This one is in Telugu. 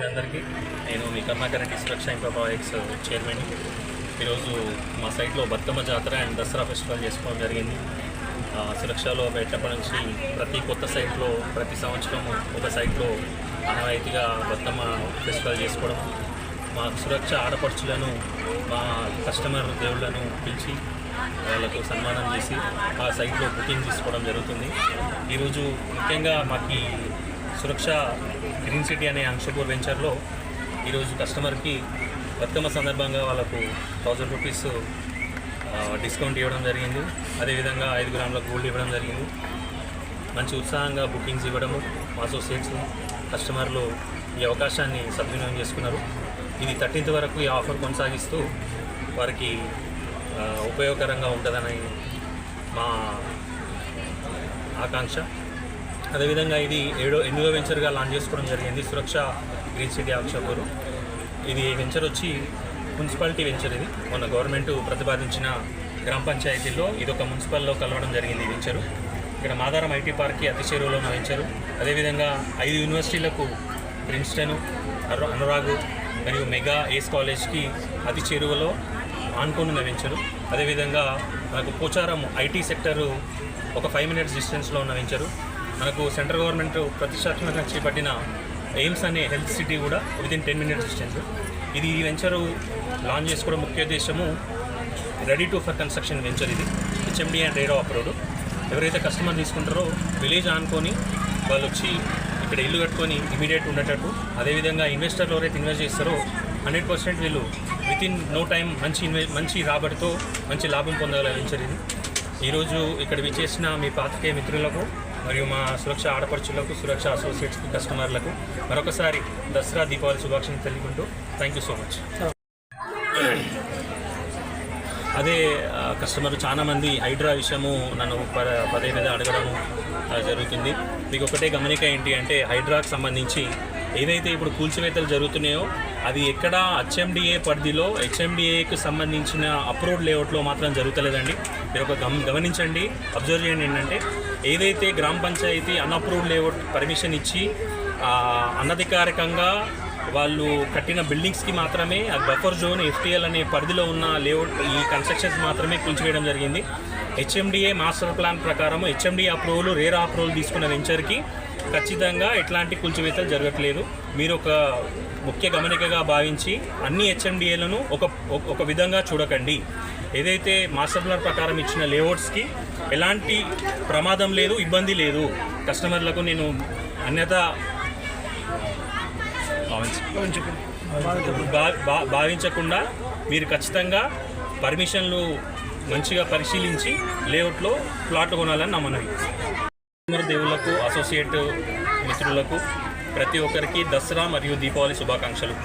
అందరికీ నేను మీ కర్ణాకరెడ్డి సురక్ష ఇంఫో ప్రాజెక్ట్స్ చైర్మన్. ఈరోజు మా సైట్లో బతుకమ్మ జాతర అండ్ దసరా ఫెస్టివల్ చేసుకోవడం జరిగింది. సురక్షలో పెట్టినప్పటి నుంచి ప్రతి కొత్త సైట్లో ప్రతి సంవత్సరం ఒక సైట్లో ఆనవాయితీగా బతుకమ్మ ఫెస్టివల్ చేసుకోవడం, మా సురక్ష ఆడపడుచులను మా కస్టమర్ దేవుళ్లను పిలిచి వాళ్ళకు సన్మానం చేసి ఆ సైట్లో బుకింగ్ తీసుకోవడం జరుగుతుంది. ఈరోజు ముఖ్యంగా మాకు సురక్ష గ్రీన్ సిటీ అనే అంశపూర్ వెంచర్లో ఈరోజు కస్టమర్కి బతుకమ్మ సందర్భంగా వాళ్ళకు 1000 రూపీస్ డిస్కౌంట్ ఇవ్వడం జరిగింది. అదేవిధంగా 5 గ్రాముల గోల్డ్ ఇవ్వడం జరిగింది. మంచి ఉత్సాహంగా బుకింగ్స్ ఇవ్వడము, మా అసోసియేట్స్ కస్టమర్లు ఈ అవకాశాన్ని సద్వినియోగం చేసుకున్నారు. ఇది 13th వరకు ఈ ఆఫర్ కొనసాగిస్తూ వారికి ఉపయోగకరంగా ఉంటుందని మా ఆకాంక్ష. అదేవిధంగా ఇది 8వ వెంచర్గా లాంచ్ చేసుకోవడం జరిగింది సురక్ష గ్రీన్ సిటీ ఆక్షపూరు. ఇది వెంచర్ వచ్చి మున్సిపాలిటీ వెంచర్. ఇది మొన్న గవర్నమెంట్ ప్రతిపాదించిన గ్రామ పంచాయతీల్లో ఇదొక మున్సిపల్లో కలవడం జరిగింది ఈ వెంచరు. ఇక్కడ మాదారం ఐటీ పార్క్కి అతి చేరువలో ఉన్న వెంచరు. అదేవిధంగా 5 యూనివర్సిటీలకు ప్రిన్స్టన్, అనురాగ్ మరియు మెగా ఏస్ కాలేజ్కి అతి చేరువలో ఆనుకోనున్న వెంచరు. అదేవిధంగా మనకు పోచారం ఐటీ సెక్టరు ఒక 5 minutes డిస్టెన్స్లో ఉన్న వెంచరు. మనకు సెంట్రల్ గవర్నమెంట్ ప్రతిష్టాత్మకంగా చేపట్టిన ఎయిమ్స్ అనే హెల్త్ సిటీ కూడా వితిన్ 10 minutes డిస్టెన్స్. ఇది ఈ వెంచరు లాంచ్ చేసుకోవడం ముఖ్య ఉద్దేశము ready to for construction venture. ఇది హెచ్ఎండి అండ్ రేడో అప్రూవ్డ్. ఎవరైతే కస్టమర్ తీసుకుంటారో విలేజ్ ఆనుకొని వాళ్ళు వచ్చి ఇక్కడ ఇల్లు కట్టుకొని ఇమీడియట్ ఉండేటట్టు, అదేవిధంగా ఇన్వెస్టర్లు ఎవరైతే ఇన్వెస్ట్ చేస్తారో 100% వీళ్ళు వితిన్ నో టైం మంచి రాబడితో మంచి లాభం పొందగల వెంచర్ ఇది. ఈరోజు ఇక్కడ విచ్చేసిన మీ పాత్రికేయ మిత్రులకు మరియు మా సురక్ష ఆడపడుచులకు, సురక్ష అసోసియేట్స్కి, కస్టమర్లకు మరొకసారి దసరా దీపావళి శుభాకాంక్షలు తెలుపుకుంటూ థ్యాంక్ యూ సో మచ్. అదే కస్టమర్ చాలామంది హైడ్రా విషయము నన్ను పదే అడగడము జరుగుతుంది. మీకు ఒకటే గమనిక ఏంటి అంటే, హైడ్రాకు సంబంధించి ఏదైతే ఇప్పుడు కూల్చివేతలు జరుగుతున్నాయో అది ఎక్కడ హెచ్ఎండిఏ పరిధిలో హెచ్ఎండిఏకి సంబంధించిన అప్రూవ్డ్ లేఅవుట్లో మాత్రం జరుగుతలేదండి. మీరు ఒక గమనించండి, అబ్జర్వ్ చేయండి. ఏంటంటే ఏదైతే గ్రామ పంచాయతీ అన్అప్రూవ్డ్ లేఅవుట్ పర్మిషన్ ఇచ్చి అనధికారికంగా వాళ్ళు కట్టిన బిల్డింగ్స్కి మాత్రమే బఫర్ జోన్ ఎఫ్టీఎల్ అనే పరిధిలో ఉన్న లేఅవుట్ ఈ కన్స్ట్రక్షన్స్ మాత్రమే కూల్చివేయడం జరిగింది. హెచ్ఎండిఏ మాస్టర్ ప్లాన్ ప్రకారం హెచ్ఎండిఏ అప్రూవల్, రేరా అప్రూవల్ తీసుకున్న వెంచర్కి ఖచ్చితంగా ఎట్లాంటి కూల్చివేతలు జరగట్లేదు. మీరు ఒక ముఖ్య గమనికగా భావించి అన్ని హెచ్ఎండిఏలను ఒక విధంగా చూడకండి. ఏదైతే మాస్టర్ ప్లాన్ ప్రకారం ఇచ్చిన లేఅవుట్స్కి ఎలాంటి ప్రమాదం లేదు, ఇబ్బంది లేదు. కస్టమర్లకు నేను అన్యత భావించకుండా మీరు ఖచ్చితంగా పర్మిషన్లు మంచిగా పరిశీలించి లేఅవుట్లో ప్లాట్లు కొనాలని నా మనవి. దేవుళ్లకు, అసోసియేట్ మిత్రులకు ప్రతి ఒక్కరికి దసరా మరియు దీపావళి శుభాకాంక్షలు.